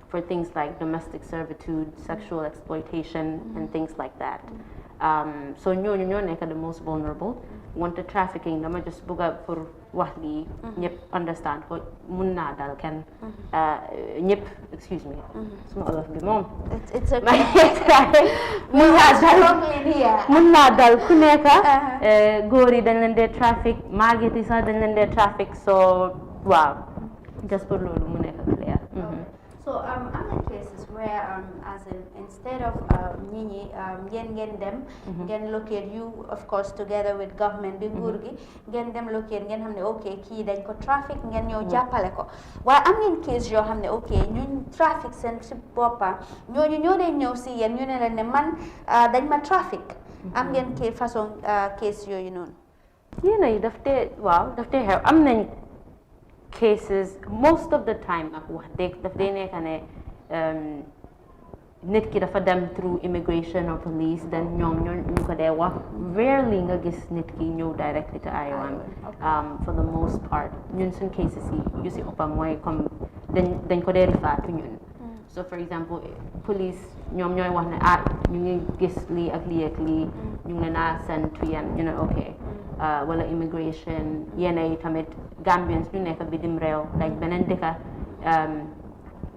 for things like domestic servitude sexual exploitation and things like that so ñooñu ñoo nekk the most vulnerable wante trafficking dama just bëgg a pour wax lii ñëpp understand ko mun naa dal kenn ñëpp excuse me suma olof bi moom it's okay mun naa dal ku nekk góor yi dañ leen dee trafic màgget yi sax dañ leen dee trafic so waaw just pour loolu mu nekk clear so other cases where instead of ñi ngeen dem ngeen locate you of course together with government bi nguur gi ngeen dem locate ngeen xam ne ok kii dañ ko trafic ngeen ñëw jàppale ko waaye am ngeen case yoo xam ne ok ñun trafic seen si boppam ñooñu ñoo dee ñëw si yéen ñu ne leen ne man dañ ma trafic am ngeen façon case yooyu noonu yéena yi daf tee xew am nañ cases most of the time ak wax dëgg daf dee nekk ne nit ki dafa dem through immigration or police then ñoom ñu ko dee wax rarely nga gis nit ki ñëw directly to IOM for the most part ñun suñ cases yi yu si ëppa mooy comme dañ ko dee refer to ñun so for example police ñoom ñooy wax ne ñu ngi gis lii ak lii ak lii ñu ngi leen a send to yéen ñu ne ok wala immigration yenn yi tamit Gambians ñu nekk bitim réew like beneen dëkka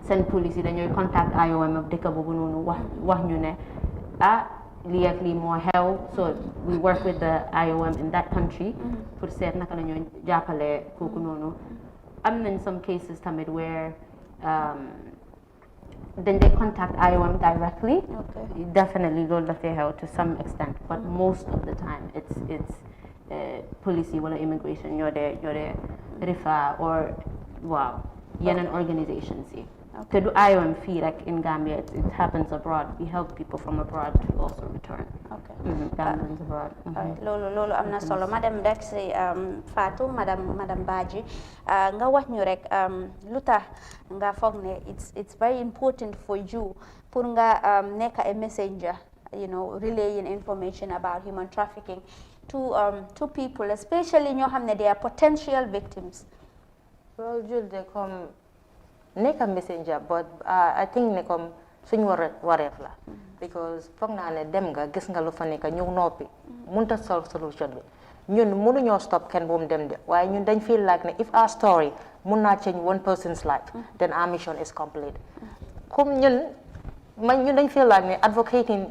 seen police yi dañooy contact IOM of dëkk boobu noonu wax ñu ne lii ak lii moo xew so we work with the IOM in that country pour seet naka la ñoo jàppale kooku noonu am nañ some cases tamit where then they contact IOM directly definitely loolu daf dee xew to some extent but most of the time it's police wala immigration ñoo dee refer or waaw yeneen organizations yi te du IOM fii rek in Gambia it happens abroad we help people from abroad to also return Gambians abroad loolu am na solo ma dem rek si Fatou madame Badji nga wax ñu rek lu tax nga foog ne it's very important for you pour nga nekk a messenger relaying information about human trafficking to people especially ñoo xam ne they are potential victims well Julde comme nekk a messenger but I think ne comme suñ wareef la because foog naa ne dem nga gis nga lu fa nekk ñu noppi mënut a solve solution bi ñun mënuñoo stop kenn bu mu dem de waaye ñun dañ feel like ne if our story mun naa change one person's life, then our mission is complete. Comme ñun dañ feel like ne advocating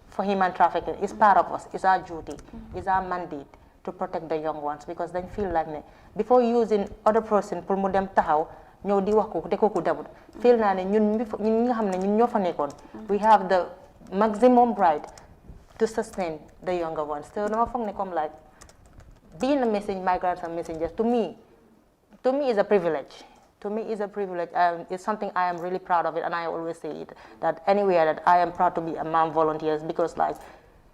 for human trafficking is part of us, is our duty, is our mandate to protect the young ones, because dañ feel like ne before using other person pour mu dem taxaw ñëw di wax ko te kooku demul feel naa ne ñun nga xam ne ñun ñoo fa nekkoon we have the maximum right to sustain the younger ones. So dama foog ne comme like being a migrants and messengers to me is a privilege. To me is a privilege. It's something I am really proud of it, and I always say it, that anywhere that I am proud to be among volunteers, because like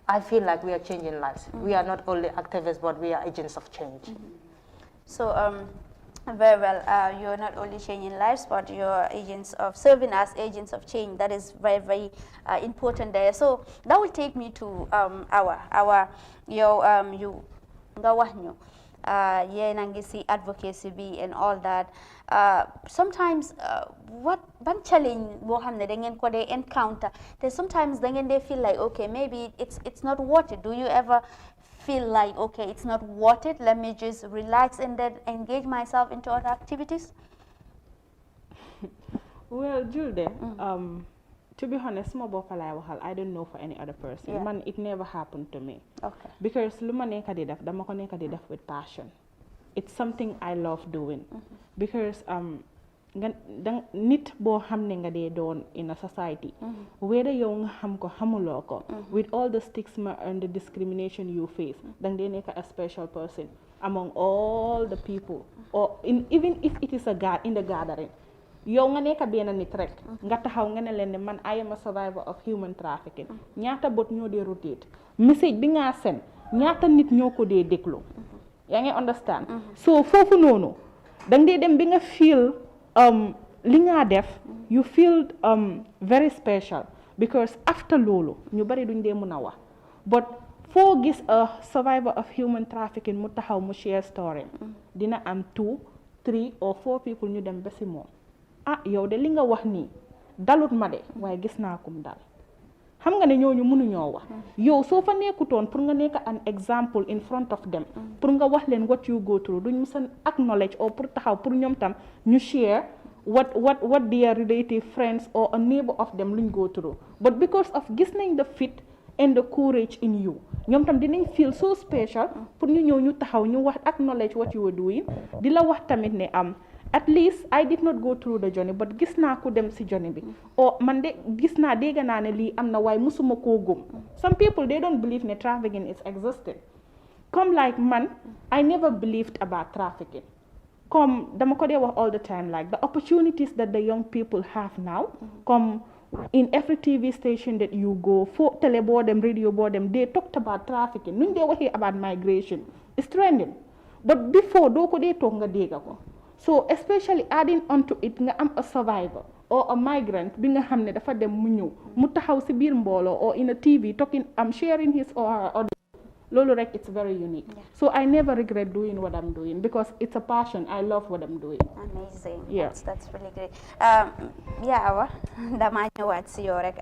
I feel like we are changing lives. We are not only activists, but we are agents of change. So very well, you're not only changing lives, but you're agents of serving as agents of change. That is very, very important there. So that will take me to you advocacy be and all that. Sometimes what challenge they encounter, sometimes they feel like, okay, maybe it's not worth it. Do you ever feel like, okay, it's not worth it, let me just relax and then engage myself into other activities? Well, Julde, to be honest, I don't know for any other person. Yeah. Man, it never happened to me. Okay. Because dama ko nekk di def with passion. It's something I love doing. Because nit bo xamne nga dee doon in a society, whether yow nga xam ko xamuloo ko, with all the stigma and the discrimination you face, dang dee nekk a special person among all the people, or even if it is in the gathering. Yow nga nekk benn nit rek nga taxaw nga ne leen ne man I am a survivor of human trafficking, ñaata bot ñoo dee rotate message bi nga seen ñaata nit ñoo ko dee déglu, yaa ngi understand. So foofu noonu dang dee dem bi nga feel li nga def, you feel very special, because after loolu ñu bari duñ dee mën a wax, but foo gis a survivor of human trafficking mu taxaw mu share story, dina am 2, 3 or 4 people ñu dem ba si moom, yow de li nga wax nii dalut ma de waaye gis naa kum dal. Xam nga ne ñooñu mënuñoo wax, yow soo fa nekkutoon pour nga nekk an example in front of them, pour nga wax leen what you go through, duñ mësa acknowledge or pour taxaw pour ñoom tam ñu share what their relative friends or a neighbor of them luñ go through. But because of gis nañ the fit and the courage in you, ñoom tam dinañ feel so special pour ñu ñëw ñu taxaw ñu wax acknowledge what you were doing, di la wax tamit ne at least I did not go through the journey, but gis naa ko dem si journey bi, or man de gis naa dégg naa ne lii am na waaye musuma koo gëm. Some people they don't believe ne trafficking is existing. Come like man, I never believed about trafficking. Come dama ko dee wax all the time, like the opportunities that the young people have now, come in every TV station that you go, for tele boo dem, radio boo dem, they talked about trafficking. Nuñ dee waxee about migration, it's trending. But before doo ko dee toog nga dégg ko. So especially adding onto it nga am a survivor or a migrant bi nga xam ne dafa dem mu ñëw mu taxaw si biir mbooloo or in a TV talking, sharing his or her audio. Loolu rek, it's very unique. Yeah. So I never regret doing what I'm doing because it's a passion. I love what I'm doing. Amazing. Yeah. That's really great. Awa dama ñëwaat si yow rek.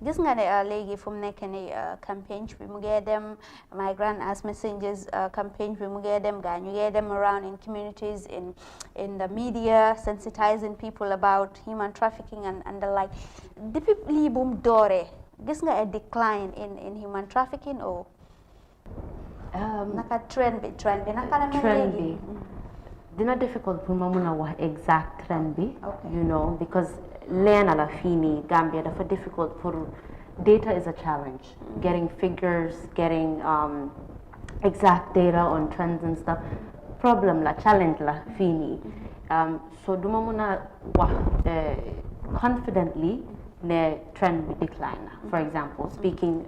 Gis nga ne léegi fu mu nekk ni campaign bi mu ngee dem, migrant as messengers campaign bi mu ngee dem, gaa ñu ngee dem around in communities, in the media, sensitizing people about human trafficking and the like. Depuis lii bu mu dooree, gis nga a decline in human trafficking or naka trend bi naka la mel léegi? Dina difficult pour ma mun a wax exact trend bi, Okay. you know, because leena la fii nii Gambia dafa difficult for data is a challenge. Getting figures, getting exact data on trends and stuff, problem la, challenge la fii nii. So duma mun a wax confidently ne trend bi decline la. For example, speaking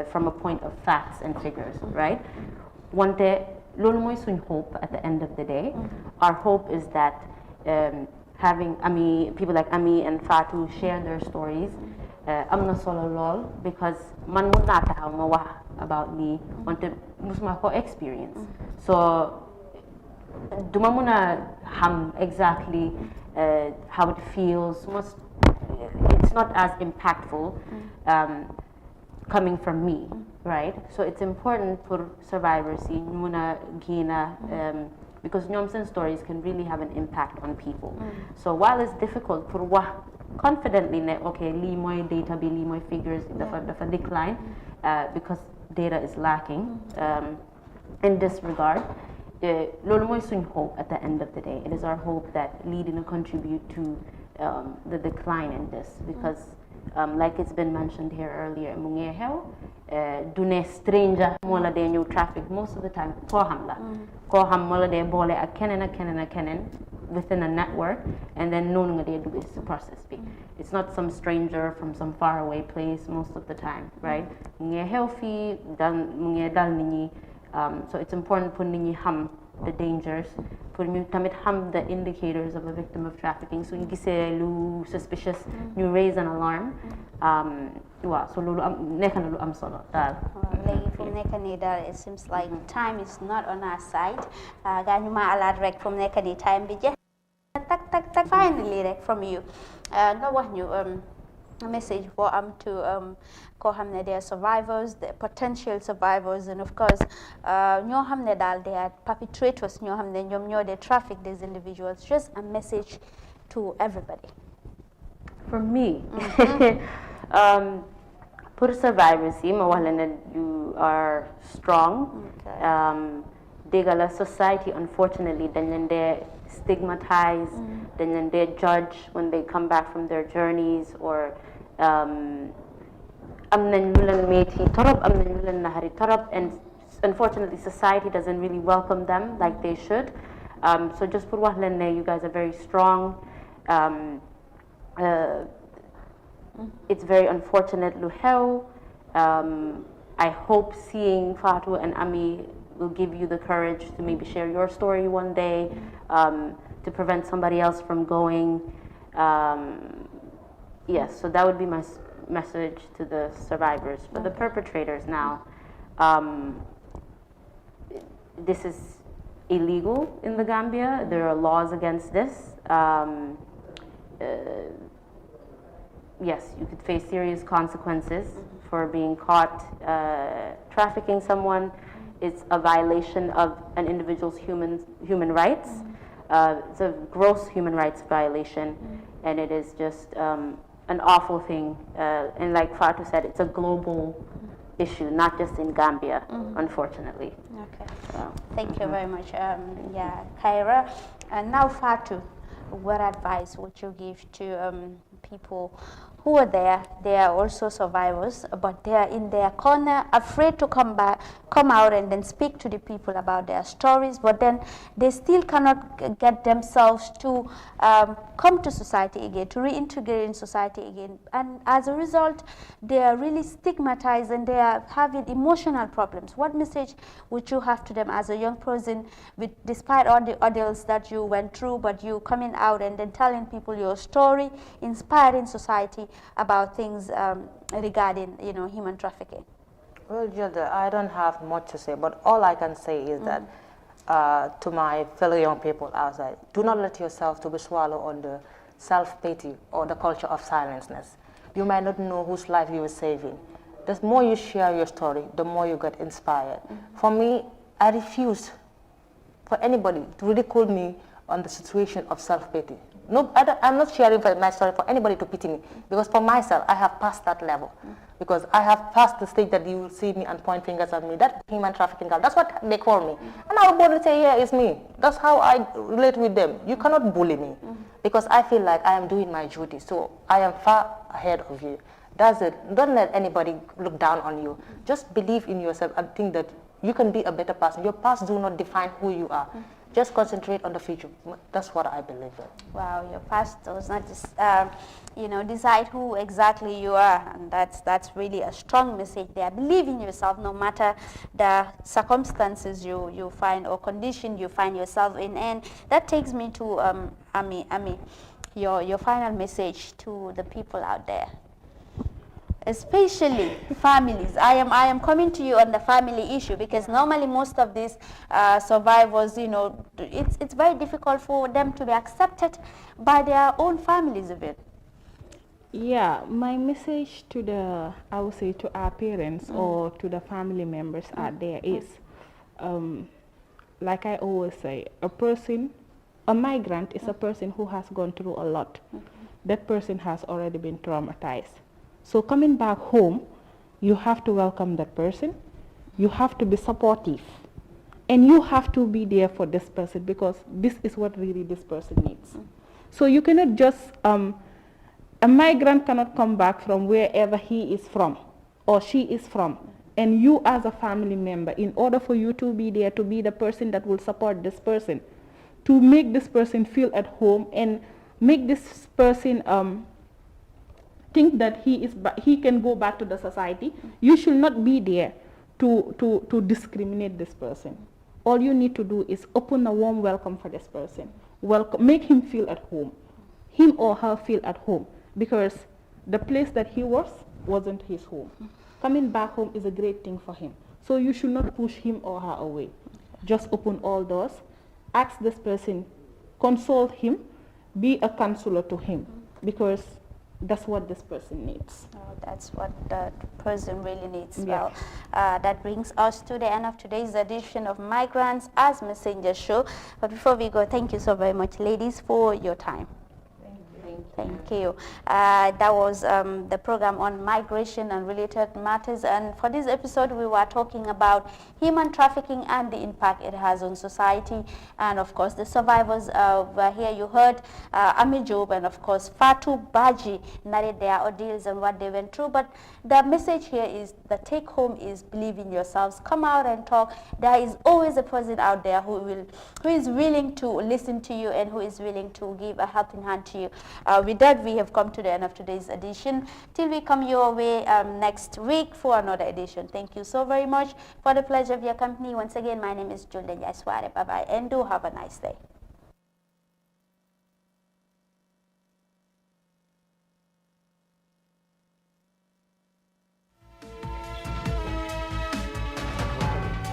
from a point of facts and figures, right? Wante loolu mooy suñ hope at the end of the day. Our hope is that having people like Ami and Fatu share their stories am na solo lool, because man mun naa taxaw ma wax about lii wante musuma ko experience. So duma mun a xam exactly how it feels. It's not as impactful coming from me, right? So it's important for survivors to mun a gain because ñoom stories can really have an impact on people. So while it's difficult for wax confidently okay, lii mooy data bi, lii mooy figures dafa decline because data is lacking in this regard. Loolu mooy suñ hope at the end of the day. It is our hope that lii dina contribute to the decline in this, because like it's been mentioned here earlier, mu ngi xew du ne stranger moo la dee ñëw traffic most of the time koo xam la koo xam moo la dee boole ak keneen within a network, and then noonu nga dee dugg ci process bi. It's not some stranger from some faraway place most of the time, right? Mu ngi xew fii mu ngi dal nit ñi, so it's important pour nit ñi xam the dangers, pour ñu tamit xam the indicators of a victim of trafficking. So ñu gisee lu suspicious, ñu raise an alarm. Waaw, so loolu nekk na lu am solo daal. Léegi fu mu nekk nii daal it seems like time is not on our side. Gaa ñu ma alaat rek fu mu nekk nii time bi jeex. Tak finally rek from you nga wax ñu a message for to koo xam ne they are survivors, the potential survivors, and of course ñoo xam ne daal they are perpetrators, ñoo xam ne ñoom ñoo de traffic these individuals. Just a message to everybody. For me, pour survivors yi ma wax la ne you are strong. Dégg la society unfortunately dañ leen dee stigmatize, dañ leen dee judge when they come back from their journeys, or am nañ lu leen metti torop, am nañ lu leen naxari torop, and unfortunately society doesn't really welcome them like they should. So just pour wax leen ne you guys are very strong. It's very unfortunate lu xew. I hope seeing Fatou and Ami will give you the courage to maybe share your story one day, to prevent somebody else from going. Yes, so that would be my message to the survivors. For the perpetrators now, this is illegal in the Gambia. There are laws against this. Yes, you could face serious consequences for being caught trafficking someone. It's a violation of an individual's human rights. It's a gross human rights violation, and it is just an awful thing. And like Fatou said, it's a global issue, not just in Gambia, unfortunately. Okay. So. Thank you very much, Kyra. And now Fatou, what advice would you give to people who are there? They are also survivors, but they are in their corner, afraid to come out and then speak to the people about their stories, but then they still cannot get themselves to come to society again, to reintegrate in society again. And as a result, they are really stigmatized and they are having emotional problems. What message would you have to them as a young person, despite all the ordeals that you went through, but you coming out and then telling people your story, inspiring society about things regarding, human trafficking? Well, Gilda, I don't have much to say, but all I can say is that to my fellow young people outside, do not let yourself to be swallowed under self-pity or the culture of silenceness. You might not know whose life you are saving. The more you share your story, the more you get inspired. For me, I refuse for anybody to ridicule me on the situation of self-pity. No, I'm not sharing my story for anybody to pity me, because for myself, I have passed that level. Because I have passed the stage that you will see me and point fingers at me. That human trafficking girl, that's what they call me. And I will boldly say, yeah, it's me. That's how I relate with them. You cannot bully me, because I feel like I am doing my duty. So I am far ahead of you. That's it. Don't let anybody look down on you. Just believe in yourself and think that you can be a better person. Your past do not define who you are. Just concentrate on the future. That's what I believe in. Wow, your past does not decide who exactly you are, and that's really a strong message there. Believe in yourself, no matter the circumstances you find or condition you find yourself in. And that takes me to Ami, your final message to the people out there, especially families. I am coming to you on the family issue, because normally most of these survivors, it's very difficult for them to be accepted by their own families a bit. Yeah, my message to I would say to our parents or to the family members out there is, like I always say, a migrant is a person who has gone through a lot. That person has already been traumatized. So coming back home, you have to welcome that person. You have to be supportive. And you have to be there for this person because this is what really this person needs. So you cannot just, a migrant cannot come back from wherever he is from or she is from. And you as a family member, in order for you to be there, to be the person that will support this person, to make this person feel at home and make this person think that he can go back to the society, you should not be there to discriminate this person. All you need to do is open a warm welcome for this person. Make him feel at home. Him or her feel at home because the place that he was wasn't his home. Coming back home is a great thing for him. So you should not push him or her away. Just open all doors. Ask this person, console him, be a counselor to him because that's what this person needs. Oh, that's what the person really needs. Yeah. Well, that brings us to the end of today's edition of Migrants as Messenger Show. But before we go, thank you so very much, ladies, for your time. Thank you. That was the program on migration and related matters. And for this episode, we were talking about human trafficking and the impact it has on society. And of course, the survivors were here. You heard Ami Job and of course Fatou Baji narrate their ordeals and what they went through. But the message here is the take home is believe in yourselves. Come out and talk. There is always a person out there who is willing to listen to you and who is willing to give a helping hand to you. With that, we have come to the end of today's edition. Till we come your way next week for another edition. Thank you so very much for the pleasure of your company. Once again, my name is Julden Jaisware. Bye-bye and do have a nice day.